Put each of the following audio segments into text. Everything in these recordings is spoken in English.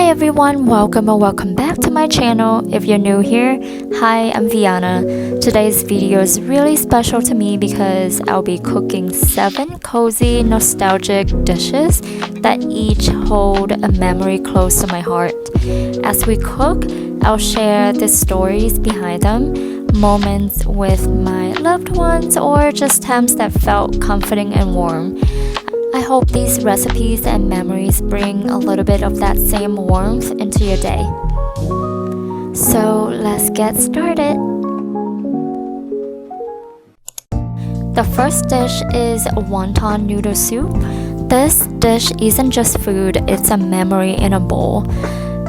Hi everyone, welcome or welcome back to my channel. If you're new here, hi, I'm Viana. Today's video is really special to me because I'll be cooking 7 cozy, nostalgic dishes that each hold a memory close to my heart. As we cook, I'll share the stories behind them, moments with my loved ones, or just times that felt comforting and warm. I hope these recipes and memories bring a little bit of that same warmth into your day. So let's get started. The first dish is wonton noodle soup. This dish isn't just food, it's a memory in a bowl.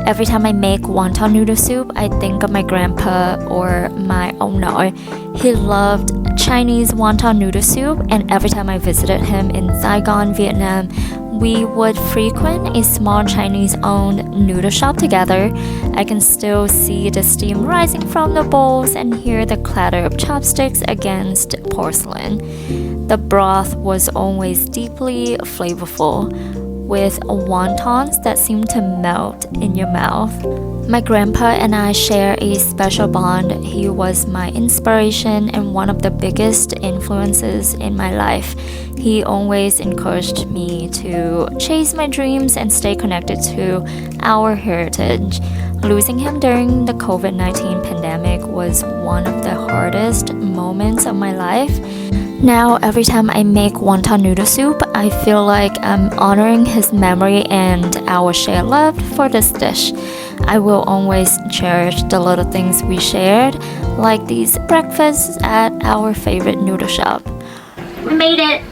Every time I make wonton noodle soup, I think of my grandpa or my no. He loved Chinese wonton noodle soup, and every time I visited him in Saigon, Vietnam, we would frequent a small Chinese-owned noodle shop together. I can still see the steam rising from the bowls and hear the clatter of chopsticks against porcelain. The broth was always deeply flavorful, with wontons that seem to melt in your mouth. My grandpa and I share a special bond. He was my inspiration and one of the biggest influences in my life. He always encouraged me to chase my dreams and stay connected to our heritage. Losing him during the COVID-19 pandemic was one of the hardest moments of my life. Now, every time I make wonton noodle soup, I feel like I'm honoring his memory and our shared love for this dish. I will always cherish the little things we shared, like these breakfasts at our favorite noodle shop. We made it!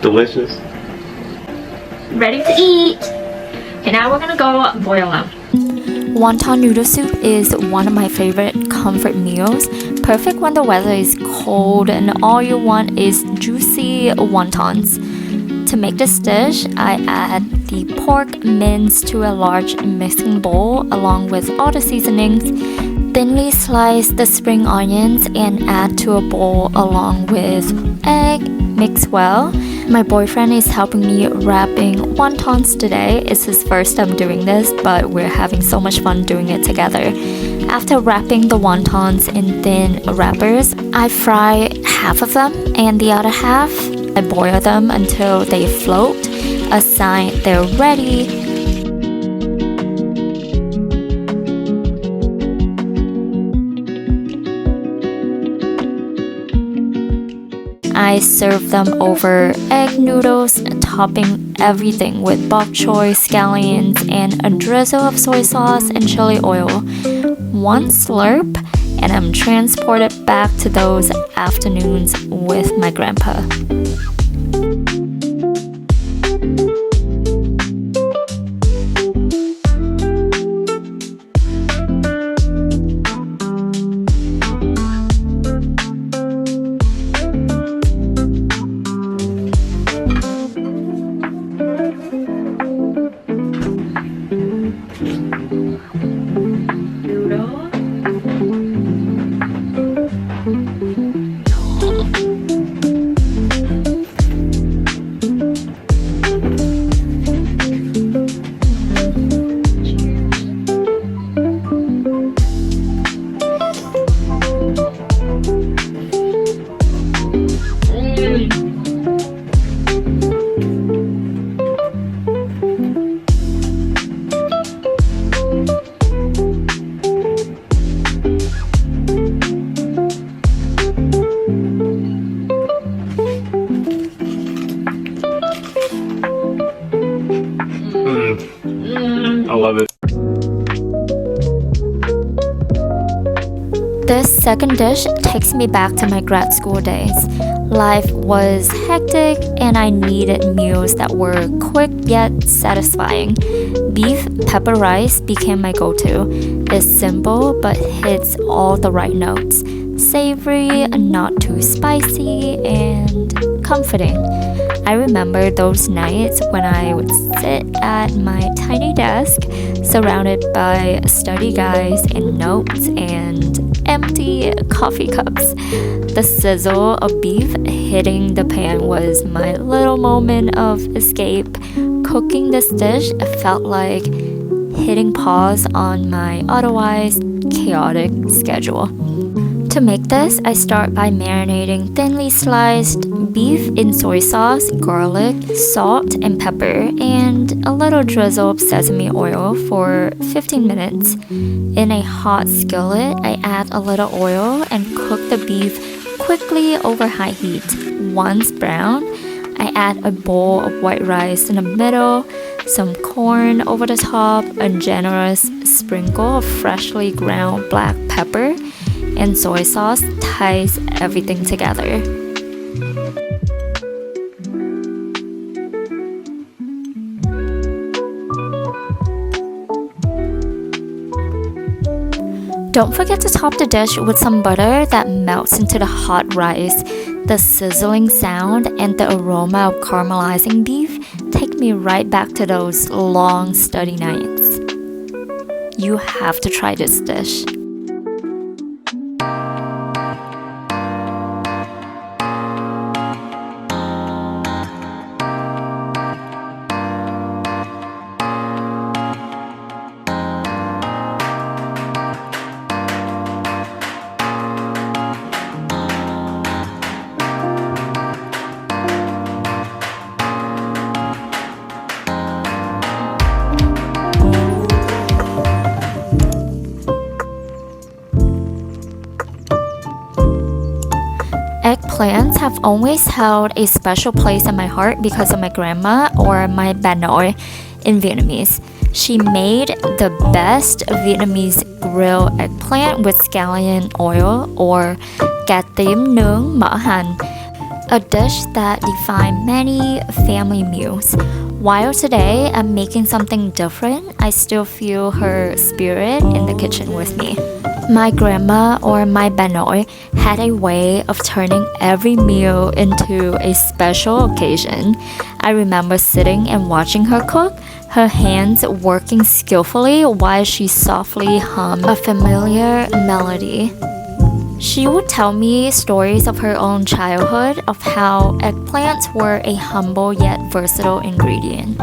Delicious. Ready to eat! Okay, now we're gonna go boil them. Wonton noodle soup is one of my favorite comfort meals, perfect when the weather is cold and all you want is juicy wontons. To make this dish, I add the pork minced to a large mixing bowl along with all the seasonings, thinly slice the spring onions and add to a bowl along with egg, mix well. My boyfriend is helping me wrapping wontons today. It's his first time doing this, but we're having so much fun doing it together. After wrapping the wontons in thin wrappers, I fry half of them and the other half, I boil them until they float, a sign they're ready. I serve them over egg noodles, topping everything with bok choy, scallions, and a drizzle of soy sauce and chili oil. One slurp, and I'm transported back to those afternoons with my grandpa. I love it. This second dish takes me back to my grad school days. Life was hectic and I needed meals that were quick yet satisfying. Beef pepper rice became my go-to. It's simple but hits all the right notes. Savory, not too spicy, and comforting. I remember those nights when I would sit at my tiny desk, surrounded by study guides and notes and empty coffee cups. The sizzle of beef hitting the pan was my little moment of escape. Cooking this dish felt like hitting pause on my otherwise chaotic schedule. To make this, I start by marinating thinly sliced beef in soy sauce, garlic, salt, and pepper, and a little drizzle of sesame oil for 15 minutes. In a hot skillet, I add a little oil and cook the beef quickly over high heat. Once brown, I add a bowl of white rice in the middle, some corn over the top, a generous sprinkle of freshly ground black pepper, and soy sauce ties everything together. Don't forget to top the dish with some butter that melts into the hot rice. The sizzling sound and the aroma of caramelizing beef take me right back to those long study nights. You have to try this dish. Eggplants have always held a special place in my heart because of my grandma, or my bà nội in Vietnamese. She made the best Vietnamese grilled eggplant with scallion oil, or cà tím nướng mỡ hành, a dish that defined many family meals. While today I'm making something different, I still feel her spirit in the kitchen with me. My grandma, or my bà nội, had a way of turning every meal into a special occasion. I remember sitting and watching her cook, her hands working skillfully while she softly hummed a familiar melody. She would tell me stories of her own childhood, of how eggplants were a humble yet versatile ingredient.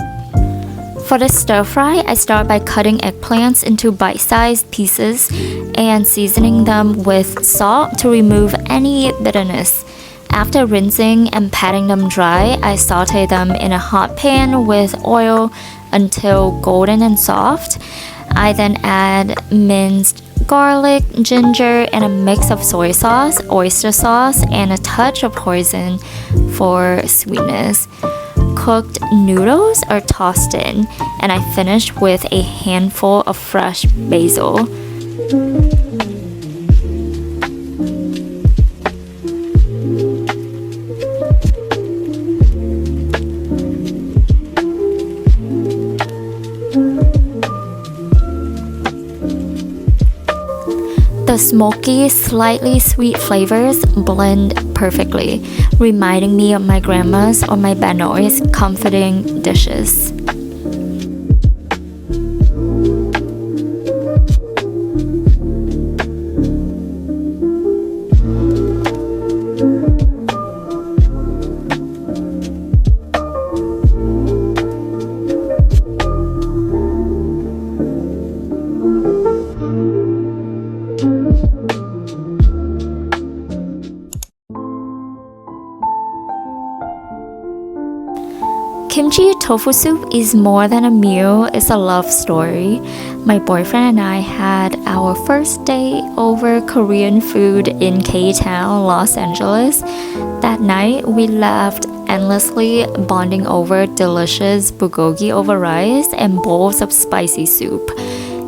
For the stir fry, I start by cutting eggplants into bite-sized pieces and seasoning them with salt to remove any bitterness. After rinsing and patting them dry, I saute them in a hot pan with oil until golden and soft. I then add minced garlic, ginger, and a mix of soy sauce, oyster sauce, and a touch of hoisin for sweetness. Cooked noodles are tossed in, and I finish with a handful of fresh basil. The smoky, slightly sweet flavors blend perfectly, reminding me of my grandma's or my bà nội comforting dishes. Kimchi tofu soup is more than a meal, it's a love story. My boyfriend and I had our first date over Korean food in K-Town, Los Angeles. That night, we laughed endlessly, bonding over delicious bulgogi over rice and bowls of spicy soup.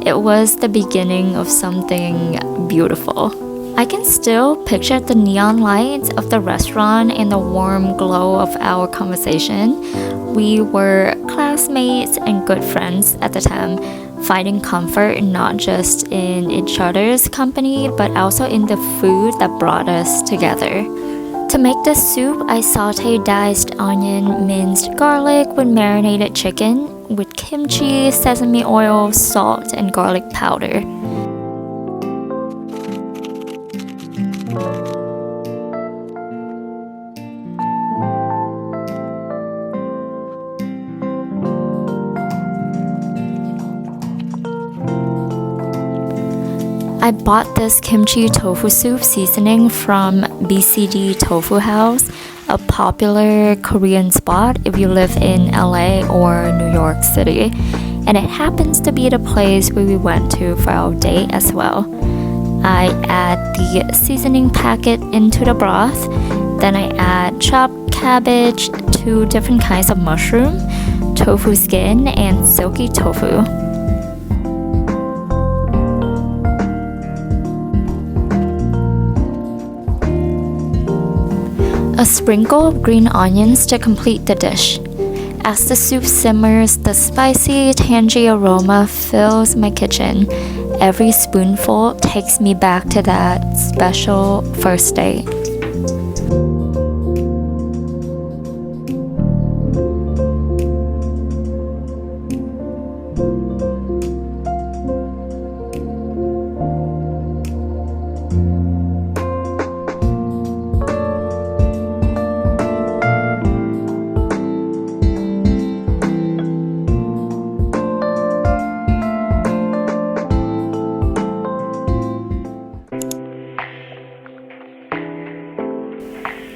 It was the beginning of something beautiful. I can still picture the neon lights of the restaurant and the warm glow of our conversation. We were classmates and good friends at the time, finding comfort not just in each other's company, but also in the food that brought us together. To make this soup, I sauteed diced red onion, minced garlic with marinated chicken, with kimchi, sesame oil, salt, and garlic powder. I bought this kimchi tofu soup seasoning from BCD Tofu House, a popular Korean spot if you live in LA or New York City, and it happens to be the place where we went to for our date as well. I add the seasoning packet into the broth, then I add chopped cabbage, 2 different kinds of mushroom, tofu skin, and silky tofu. A sprinkle of green onions to complete the dish. As the soup simmers, the spicy, tangy aroma fills my kitchen. Every spoonful takes me back to that special first date.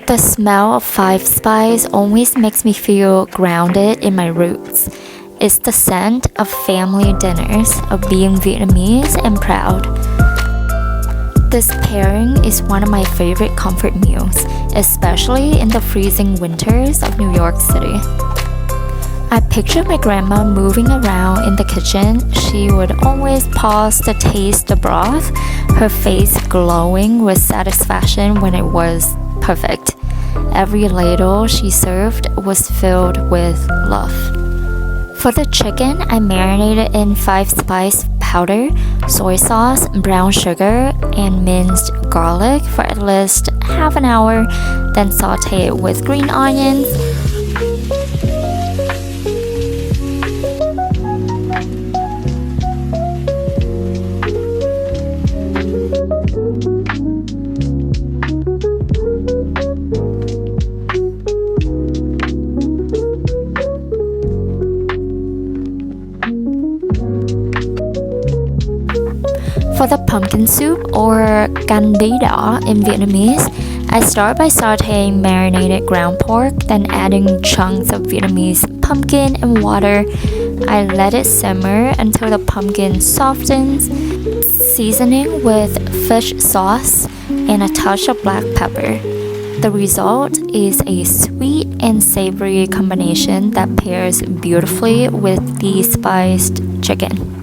The smell of five spice always makes me feel grounded in my roots. It's the scent of family dinners, of being Vietnamese and proud. This pairing is one of my favorite comfort meals, especially in the freezing winters of New York City. I picture my grandma moving around in the kitchen. She would always pause to taste the broth, her face glowing with satisfaction when it was perfect. Every ladle she served was filled with love. For the chicken, I marinated in 5-spice powder, soy sauce, brown sugar, and minced garlic for at least half an hour, then saute it with green onions. For the pumpkin soup, or gan bí đỏ in Vietnamese, I start by sauteing marinated ground pork, then adding chunks of Vietnamese pumpkin and water. I let it simmer until the pumpkin softens, seasoning with fish sauce and a touch of black pepper. The result is a sweet and savory combination that pairs beautifully with the spiced chicken.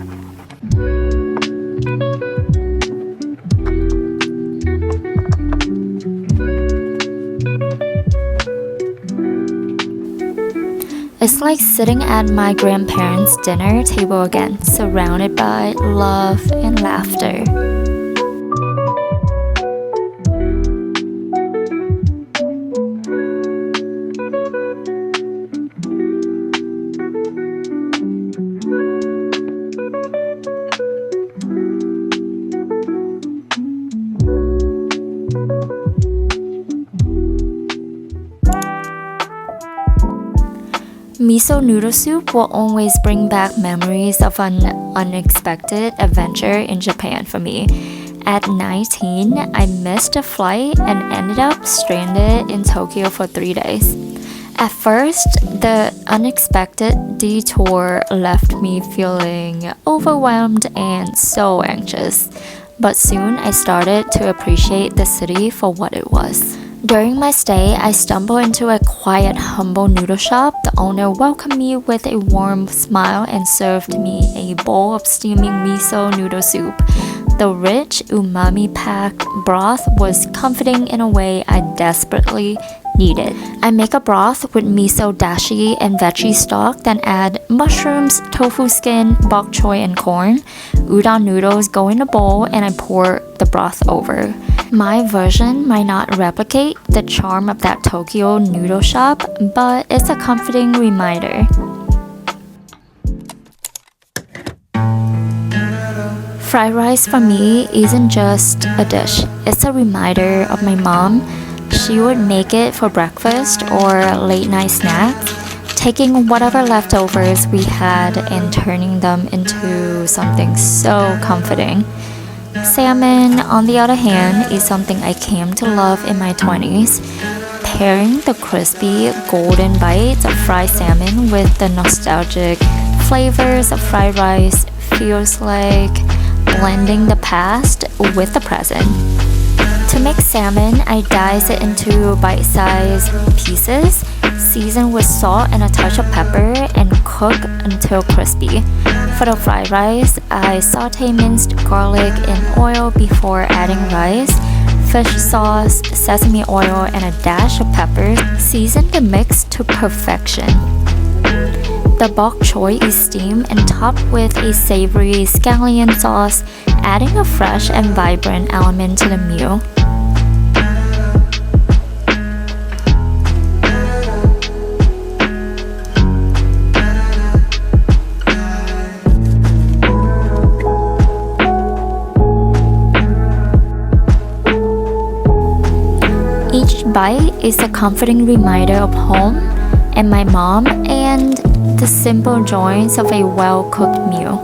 It's like sitting at my grandparents' dinner table again, surrounded by love and laughter. Miso noodle soup will always bring back memories of an unexpected adventure in Japan for me. At 19, I missed a flight and ended up stranded in Tokyo for 3 days. At first, the unexpected detour left me feeling overwhelmed and so anxious, but soon I started to appreciate the city for what it was. During my stay, I stumbled into a quiet, humble noodle shop. The owner welcomed me with a warm smile and served me a bowl of steaming miso noodle soup. The rich, umami-packed broth was comforting in a way I desperately needed. I make a broth with miso dashi and veggie stock, then add mushrooms, tofu skin, bok choy, and corn. Udon noodles go in a bowl and I pour the broth over. My version might not replicate the charm of that Tokyo noodle shop, but it's a comforting reminder. Fried rice for me isn't just a dish, it's a reminder of my mom. She would make it for breakfast or late night snacks, taking whatever leftovers we had and turning them into something so comforting. Salmon, on the other hand, is something I came to love in my 20s. Pairing the crispy, golden bites of fried salmon with the nostalgic flavors of fried rice feels like blending the past with the present. To make salmon, I dice it into bite-sized pieces, season with salt and a touch of pepper, and cook until crispy. For the fried rice, I saute minced garlic in oil before adding rice, fish sauce, sesame oil, and a dash of pepper. Season the mix to perfection. The bok choy is steamed and topped with a savory scallion sauce, adding a fresh and vibrant element to the meal. Each bite is a comforting reminder of home and my mom and the simple joys of a well-cooked meal.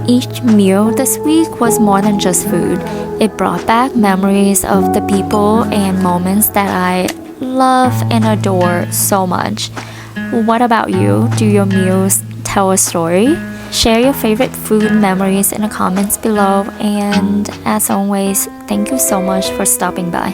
Each meal this week was more than just food. It brought back memories of the people and moments that I love and adore so much. What about you? Do your meals tell a story? Share your favorite food memories in the comments below, and as always, thank you so much for stopping by.